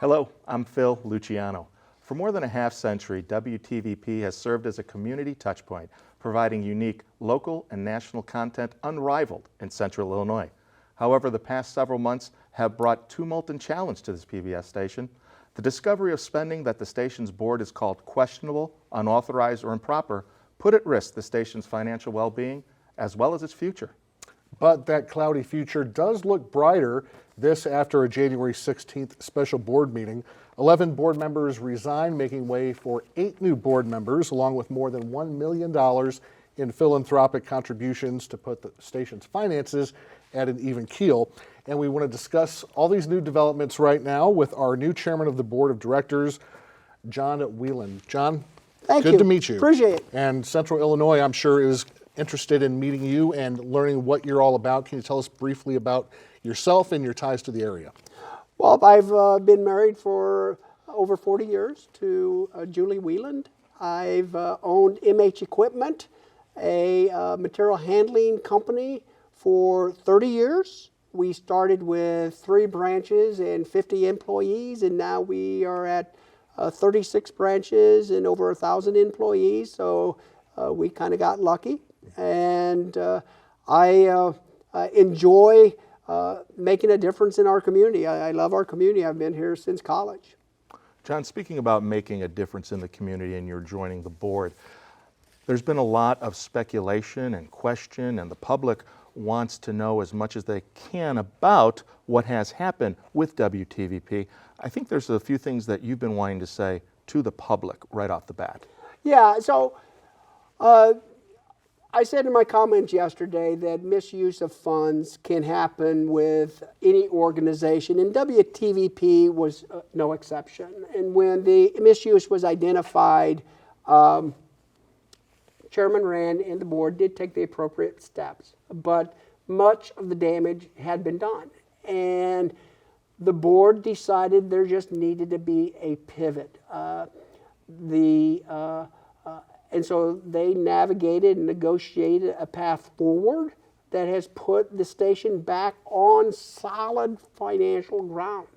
Hello, I'm Phil Luciano. For more than a half century, WTVP has served as a community touchpoint, providing unique local and national content unrivaled in Central Illinois. However, the past several months have brought tumult and challenge to this PBS station. The discovery of spending that the station's board has called questionable, unauthorized, or improper put at risk the station's financial well-being as well as its future. But that cloudy future does look brighter. This after a January 16th special board meeting. 11 board members resigned, making way for 8 new board members, along with more than $1 million in philanthropic contributions to put the station's finances at an even keel. And we want to discuss all these new developments right now with our new chairman of the board of directors, John Wieland. John, Thank you. good to meet you. Appreciate it. And Central Illinois, I'm sure, is interested in meeting you and learning what you're all about. Can you tell us briefly about yourself and your ties to the area? Well, I've been married for over 40 years to Julie Wieland. I've owned MH Equipment, a material handling company, for 30 years. We started with 3 branches and 50 employees, and now we are at 36 branches and over 1,000 employees, so we kind of got lucky. And I enjoy making a difference in our community. I love our community. I've been here since college. John, speaking about making a difference in the community and you're joining the board, there's been a lot of speculation and question, and the public wants to know as much as they can about what has happened with WTVP. I think there's a few things that you've been wanting to say to the public right off the bat. Yeah, so I said in my comments yesterday that misuse of funds can happen with any organization, and WTVP was no exception. And when the misuse was identified, Chairman Rand and the board did take the appropriate steps, but much of the damage had been done. And the board decided there just needed to be a pivot. And so they navigated and negotiated a path forward that has put the station back on solid financial ground.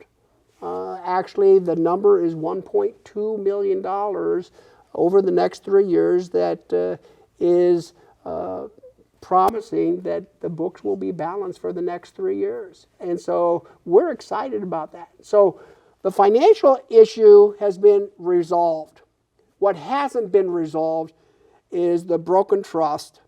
Actually, the number is $1.2 million over the next 3 years that is promising that the books will be balanced for the next 3 years. And so we're excited about that. So the financial issue has been resolved. What hasn't been resolved is the broken trust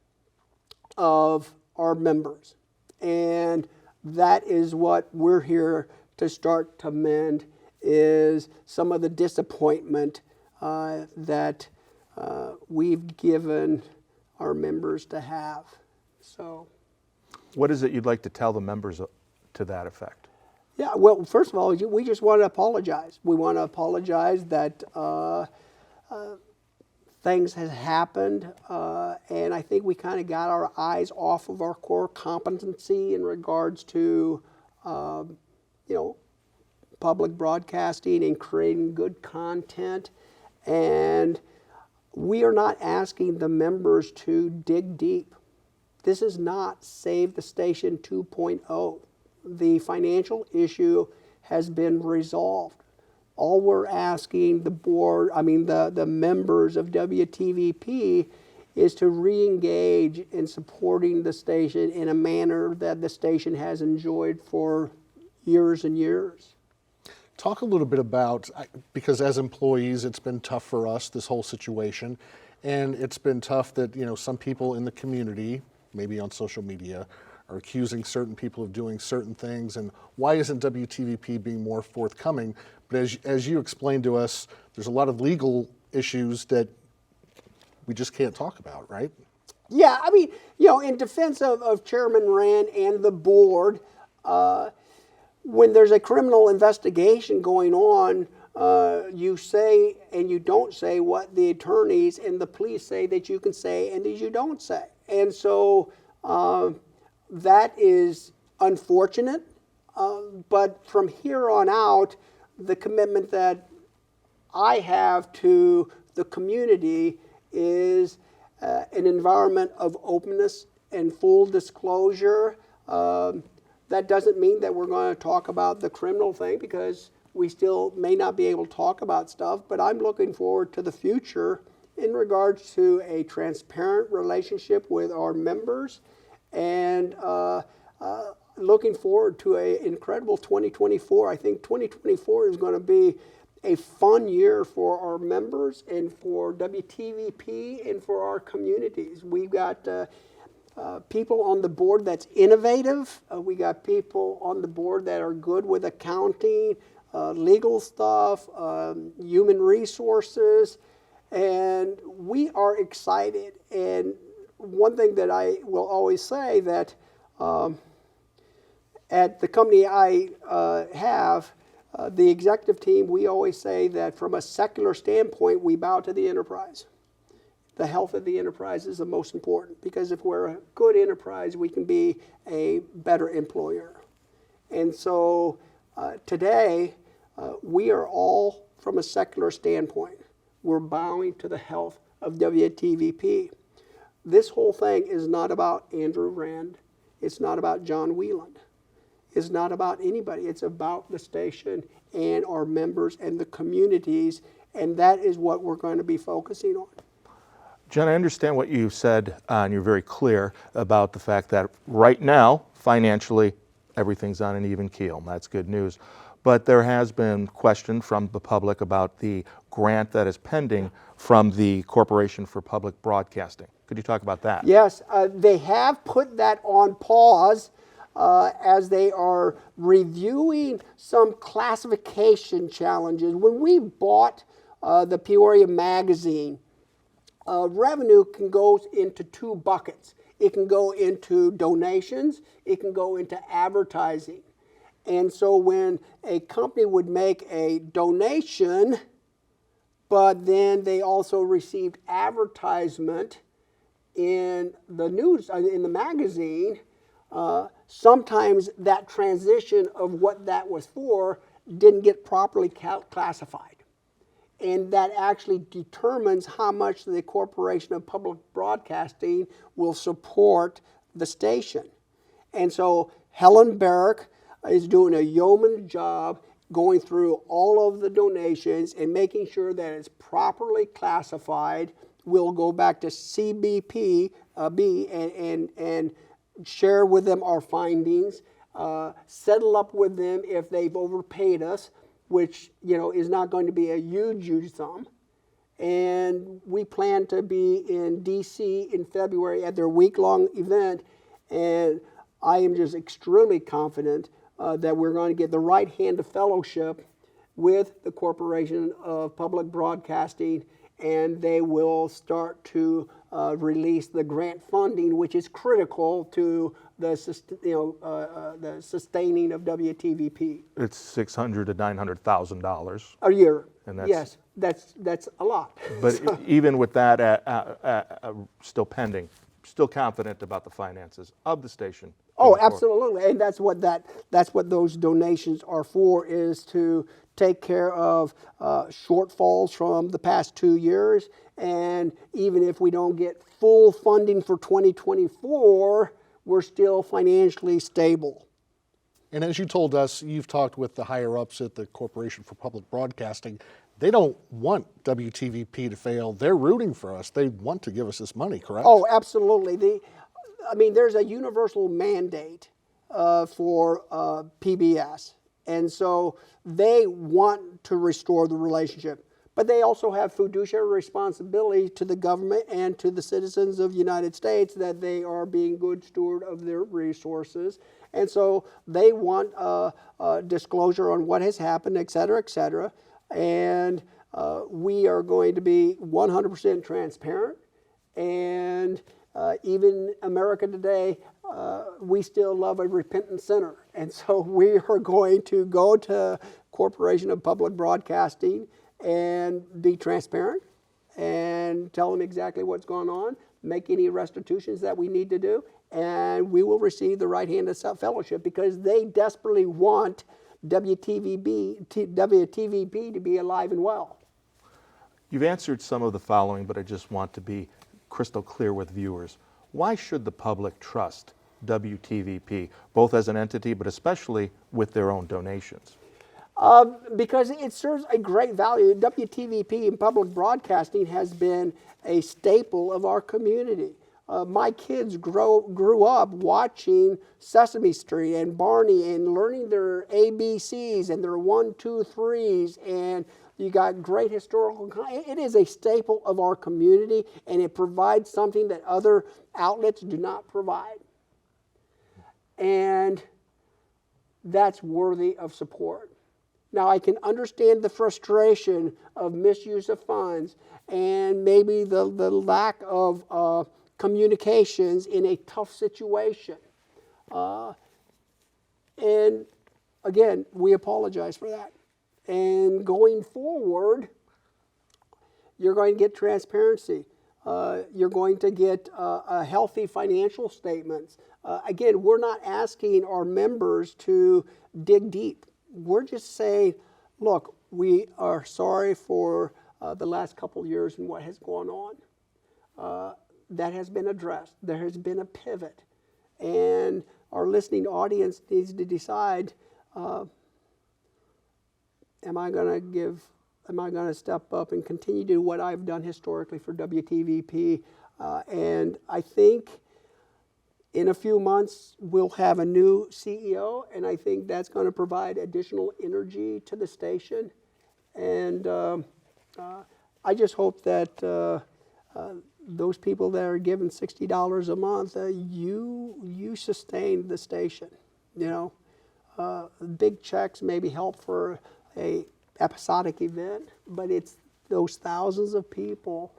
of our members. And that is what we're here to start to mend, is some of the disappointment that we've given our members to have. So, what is it you'd like to tell the members to that effect? Yeah, well, first of all, we just want to apologize. We want to apologize that things have happened, and I think we kind of got our eyes off of our core competency in regards to, public broadcasting and creating good content. And we are not asking the members to dig deep. This is not Save the Station 2.0. The financial issue has been resolved. All we're asking the members of WTVP is to re-engage in supporting the station in a manner that the station has enjoyed for years and years. Talk a little bit about, because as employees, it's been tough for us, this whole situation, and it's been tough that, some people in the community, maybe on social media, are accusing certain people of doing certain things, and why isn't WTVP being more forthcoming? But as you explained to us, there's a lot of legal issues that we just can't talk about, right? Yeah, in defense of Chairman Rand and the board, when there's a criminal investigation going on, you say and you don't say what the attorneys and the police say that you can say and that you don't say. And so that is unfortunate, but from here on out, the commitment that I have to the community is an environment of openness and full disclosure. That doesn't mean that we're going to talk about the criminal thing, because We still may not be able to talk about stuff, but I'm looking forward to the future in regards to a transparent relationship with our members, and looking forward to an incredible 2024. I think 2024 is going to be a fun year for our members and for WTVP and for our communities. We've got people on the board that's innovative. We got people on the board that are good with accounting, legal stuff, human resources, and we are excited. And one thing that I will always say that at the company I have, the executive team, we always say that from a secular standpoint, we bow to the enterprise. The health of the enterprise is the most important, because if we're a good enterprise, we can be a better employer. And so today, we are all, from a secular standpoint, we're bowing to the health of WTVP. This whole thing is not about Andrew Rand. It's not about John Wieland. It's not about anybody. It's about the station and our members and the communities, and that is what we're going to be focusing on. Jen, I understand what you said, and you're very clear about the fact that right now, financially, everything's on an even keel, and that's good news. But there has been question from the public about the grant that is pending from the Corporation for Public Broadcasting. Could you talk about that? Yes, they have put that on pause as they are reviewing some classification challenges. When we bought the Peoria Magazine, revenue can go into two buckets. It can go into donations, it can go into advertising. And so when a company would make a donation, but then they also received advertisement in the news, in the magazine, sometimes that transition of what that was for didn't get properly classified. And that actually determines how much the Corporation of Public Broadcasting will support the station. And so Helen Barrick is doing a yeoman's job going through all of the donations and making sure that it's properly classified. We'll go back to CBP and share with them our findings, settle up with them if they've overpaid us, which is not going to be a huge sum. And we plan to be in DC in February at their week-long event, and I am just extremely confident that we're going to get the right hand of fellowship with the Corporation of Public Broadcasting, and they will start to release the grant funding, which is critical to the sustaining of WTVP. It's $600,000 to $900,000 a year. And yes, that's a lot. But even with that still pending, still confident about the finances of the station. Oh, absolutely, and that's what those donations are for, is to take care of shortfalls from the past 2 years, and even if we don't get full funding for 2024, we're still financially stable. And as you told us, you've talked with the higher ups at the Corporation for Public Broadcasting. They don't want WTVP to fail. They're rooting for us. They want to give us this money, correct? Oh, absolutely. There's a universal mandate for PBS. And so they want to restore the relationship. But they also have fiduciary responsibility to the government and to the citizens of the United States that they are being good steward of their resources. And so they want disclosure on what has happened, et cetera, et cetera. And we are going to be 100% transparent. And even America today, we still love a repentant sinner. And so we are going to go to Corporation of Public Broadcasting and be transparent and tell them exactly what's going on, make any restitutions that we need to do, and we will receive the right hand of fellowship, because they desperately want WTVP to be alive and well. You've answered some of the following, but I just want to be crystal clear with viewers. Why should the public trust WTVP, both as an entity, but especially with their own donations? Because it serves a great value. WTVP in public broadcasting has been a staple of our community. My kids grew up watching Sesame Street and Barney and learning their ABCs and their 1, 2, 3s, and you got great historical. It is a staple of our community, and it provides something that other outlets do not provide. And that's worthy of support. Now, I can understand the frustration of misuse of funds and maybe the lack of communications in a tough situation. And again, we apologize for that. And going forward, you're going to get transparency. You're going to get a healthy financial statements. Again, we're not asking our members to dig deep. We're just saying, look, we are sorry for the last couple of years and what has gone on. That has been addressed. There has been a pivot. And our listening audience needs to decide, am I going to step up and continue to do what I've done historically for WTVP? And I think in a few months, we'll have a new CEO, and I think that's going to provide additional energy to the station. And I just hope that those people that are given $60 a month, you sustain the station. You know, big checks maybe help for a episodic event, but it's those thousands of people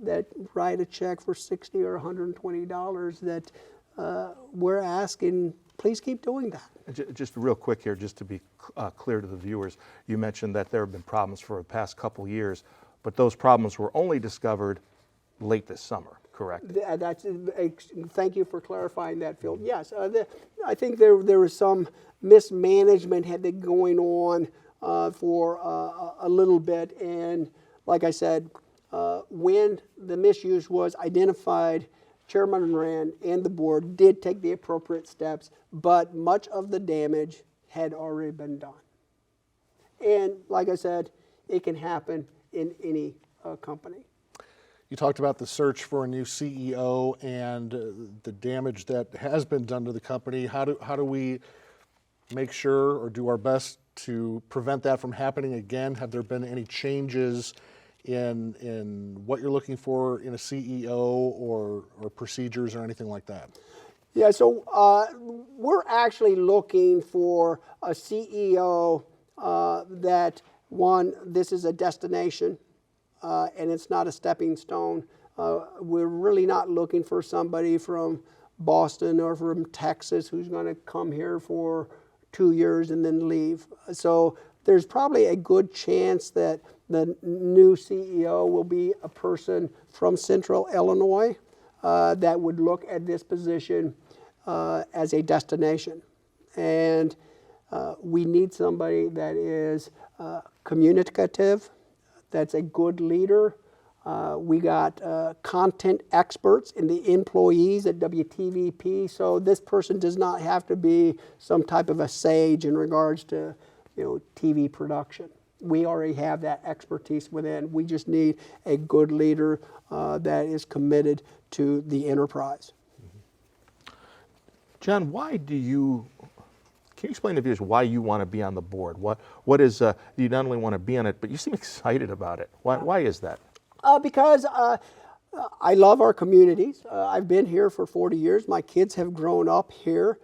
that write a check for $60 or $120 that we're asking, please keep doing that. Just real quick here, just to be clear to the viewers, you mentioned that there have been problems for the past couple years, but those problems were only discovered late this summer, correct? Thank you for clarifying that, Phil. Yes, I think there was some mismanagement had been going on for a little bit, and like I said, when the misuse was identified, Chairman Rand and the board did take the appropriate steps, but much of the damage had already been done. And like I said, it can happen in any company. You talked about the search for a new CEO and the damage that has been done to the company. How do we make sure or do our best to prevent that from happening again? Have there been any changes in what you're looking for in a CEO or procedures or anything like that? Yeah, so we're actually looking for a CEO that, one, this is a destination and it's not a stepping stone. We're really not looking for somebody from Boston or from Texas who's going to come here for 2 years and then leave. So there's probably a good chance that the new CEO will be a person from Central Illinois that would look at this position as a destination. And we need somebody that is communicative, that's a good leader. We got content experts in the employees at WTVP, so this person does not have to be some type of a sage in regards to, TV production. We already have that expertise within. We just need a good leader that is committed to the enterprise. John, can you explain to viewers why you want to be on the board? What is, you not only want to be on it, but you seem excited about it. Why is that? Because I love our communities. I've been here for 40 years. My kids have grown up here.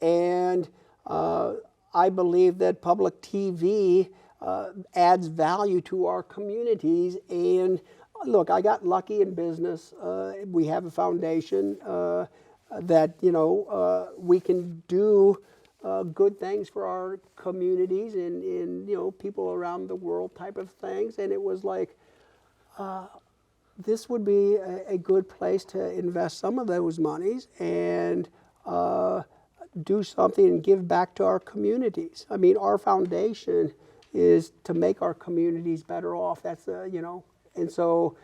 And I believe that public TV adds value to our communities. And look, I got lucky in business. We have a foundation that, we can do good things for our communities and people around the world type of things. And it was like, this would be a good place to invest some of those monies and do something and give back to our communities. I mean, our foundation is to make our communities better off. That's, and so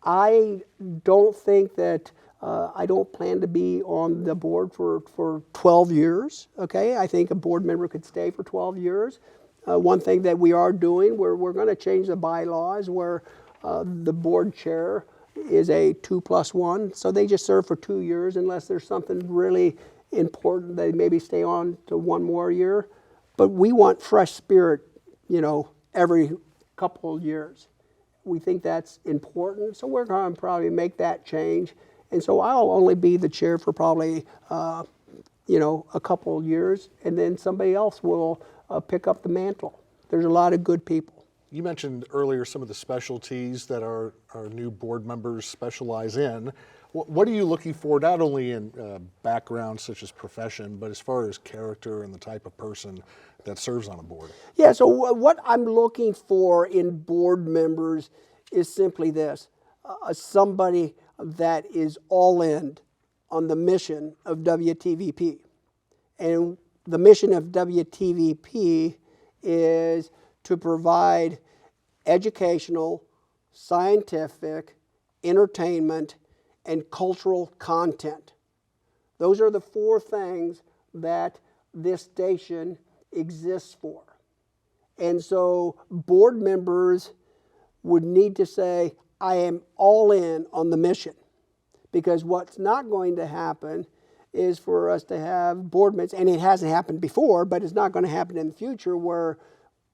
I don't think that, I don't plan to be on the board for 12 years, okay? I think a board member could stay for 12 years. One thing that we are doing, we're going to change the bylaws where the board chair is a 2+1, so they just serve for 2 years unless there's something really important, they maybe stay on to one more year. But we want fresh spirit, every couple of years. We think that's important, so we're going to probably make that change. And so I'll only be the chair for probably, a couple of years, and then somebody else will pick up the mantle. There's a lot of good people. You mentioned earlier some of the specialties that our new board members specialize in. What are you looking for, not only in background such as profession, but as far as character and the type of person that serves on a board? Yeah, so what I'm looking for in board members is simply this, somebody that is all in on the mission of WTVP. And the mission of WTVP is to provide educational, scientific, entertainment, and cultural content. Those are the 4 things that this station exists for. And so board members would need to say, I am all in on the mission. Because what's not going to happen is for us to have board members, and it hasn't happened before, but it's not going to happen in the future, where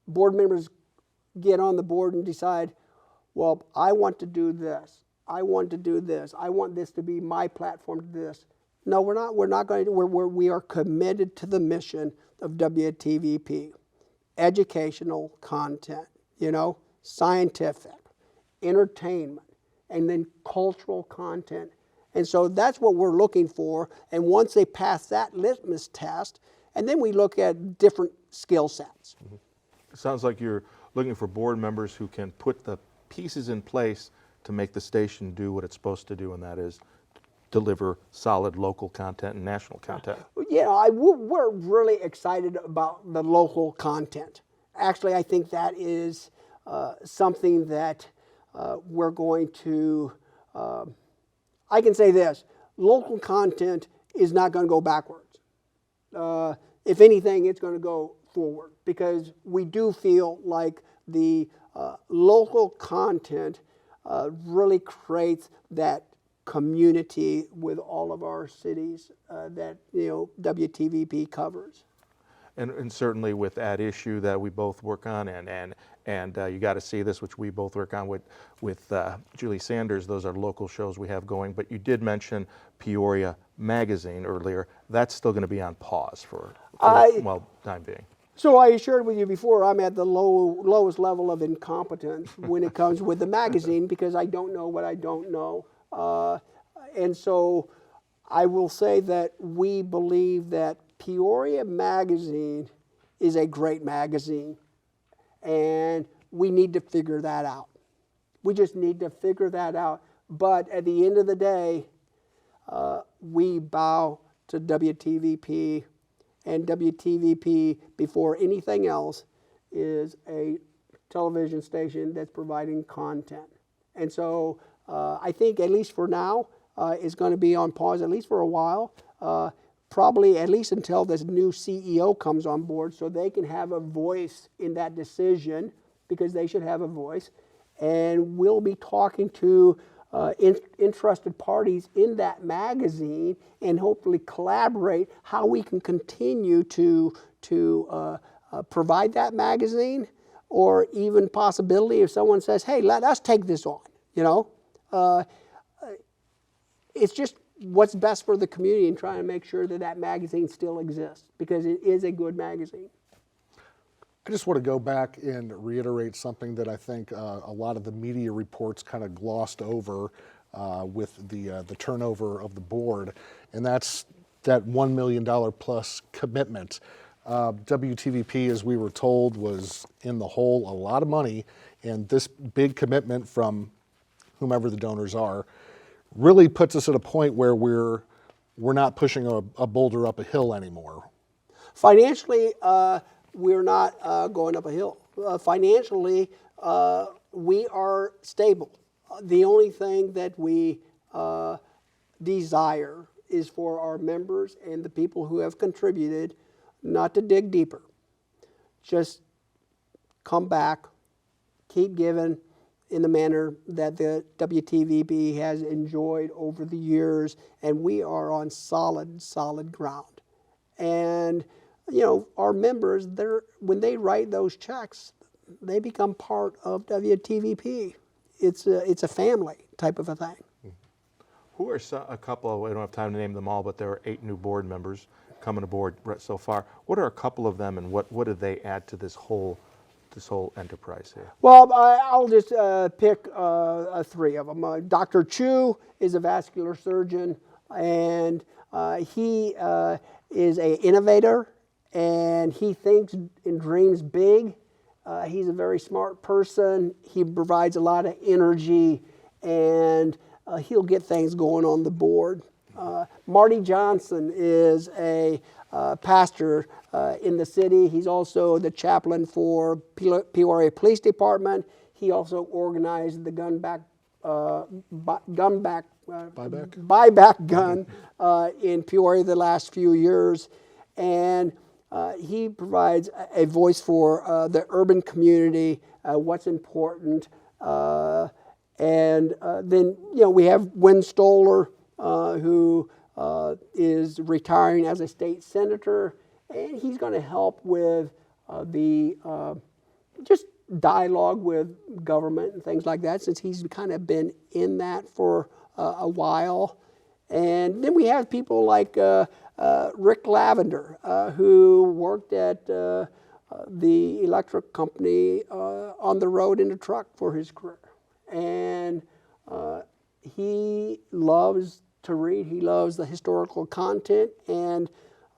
board members get on the board and decide, well, I want to do this. I want to do this. I want this to be my platform to do this. No, we're not. We're not going to. We are committed to the mission of WTVP. Educational content, scientific, entertainment, and then cultural content. And so that's what we're looking for. And once they pass that litmus test, and then we look at different skill sets. Mm-hmm. It sounds like you're looking for board members who can put the pieces in place to make the station do what it's supposed to do, and that is deliver solid local content and national content. We're really excited about the local content. Actually, I think that is something that we're going to, I can say this, local content is not going to go backwards. If anything, it's going to go forward, because we do feel like the local content really creates that community with all of our cities that WTVP covers. And certainly with that issue that we both work on, and you got to see this, which we both work on with Julie Sanders. Those are local shows we have going. But you did mention Peoria Magazine earlier. That's still going to be on pause for time being. So I shared with you before, I'm at the lowest level of incompetence when it comes with the magazine, because I don't know what I don't know. And so I will say that we believe that Peoria Magazine is a great magazine, and we need to figure that out. We just need to figure that out. But at the end of the day, we bow to WTVP, and WTVP, before anything else, is a television station that's providing content. And so I think, at least for now, it's going to be on pause, at least for a while, probably at least until this new CEO comes on board, so they can have a voice in that decision, because they should have a voice. And we'll be talking to interested parties in that magazine, and hopefully collaborate how we can continue to provide that magazine, or even possibility if someone says, hey, let us take this on, it's just what's best for the community, and trying to make sure that that magazine still exists, because it is a good magazine. I just want to go back and reiterate something that I think a lot of the media reports kind of glossed over with the turnover of the board, and that's that $1 million plus commitment. WTVP, as we were told, was in the hole a lot of money, and this big commitment from whomever the donors are really puts us at a point where we're not pushing a boulder up a hill anymore. Financially, we're not going up a hill. Financially, we are stable. The only thing that we desire is for our members and the people who have contributed not to dig deeper. Just come back, keep giving in the manner that the WTVP has enjoyed over the years, and we are on solid ground. And you know, our members, when they write those checks, they become part of WTVP. It's a family type of a thing. Who are a couple, we don't have time to name them all, but there are 8 new board members coming aboard so far. What are a couple of them, and what do they add to this whole enterprise here? Well, I'll just pick 3 of them. Dr. Chu is a vascular surgeon, and he is an innovator, and he thinks and dreams big. He's a very smart person. He provides a lot of energy, and he'll get things going on the board. Marty Johnson is a pastor in the city. He's also the chaplain for Peoria Police Department. He also organized the buyback gun in Peoria the last few years, and he provides a voice for the urban community, what's important. And then, you know, we have Win Stoller, who is retiring as a state senator, and he's going to help with the just dialogue with government and things like that, since he's kind of been in that for a while. And then we have people like Rick Lavender, who worked at the electric company on the road in a truck for his career. And he loves to read. He loves the historical content, and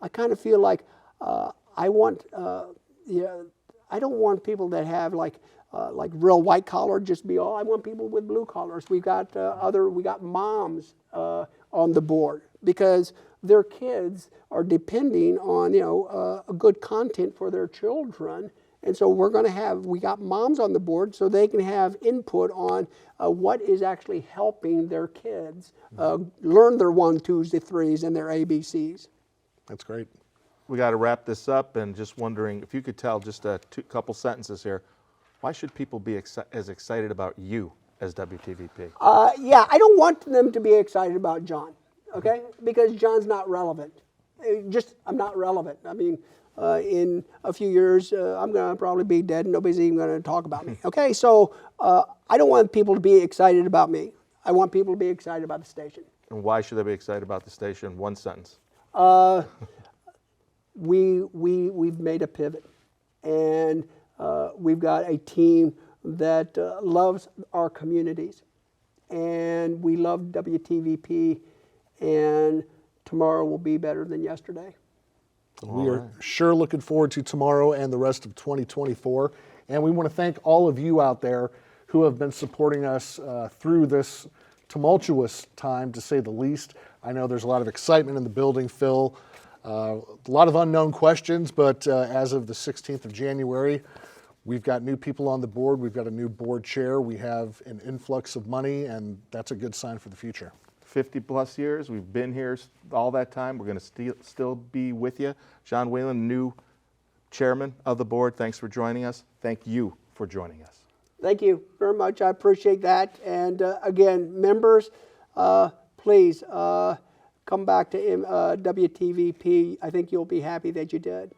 I kind of feel like I don't want people that have like real white collar just be all. I want people with blue collars. We got moms on the board because their kids are depending on a good content for their children. And so we got moms on the board so they can have input on what is actually helping their kids learn their 1, 2s, 3s, and their ABCs. That's great. We got to wrap this up, and just wondering if you could tell just a couple sentences here. Why should people be as excited about you as WTVP? Yeah, I don't want them to be excited about John, okay? Because John's not relevant. I'm not relevant. I mean, in a few years, I'm going to probably be dead and nobody's even going to talk about me. Okay, so I don't want people to be excited about me. I want people to be excited about the station. And why should they be excited about the station? 1 sentence. We've made a pivot, and we've got a team that loves our communities, and we love WTVP, and tomorrow will be better than yesterday. We are sure looking forward to tomorrow and the rest of 2024. And we want to thank all of you out there who have been supporting us through this tumultuous time, to say the least. I know there's a lot of excitement in the building, Phil. A lot of unknown questions, but as of the 16th of January, we've got new people on the board. We've got a new board chair. We have an influx of money, and that's a good sign for the future. 50 plus years, we've been here all that time. We're going to still be with you. John Whalen, new chairman of the board, thanks for joining us. Thank you for joining us. Thank you very much. I appreciate that. And again, members, please come back to WTVP. I think you'll be happy that you did.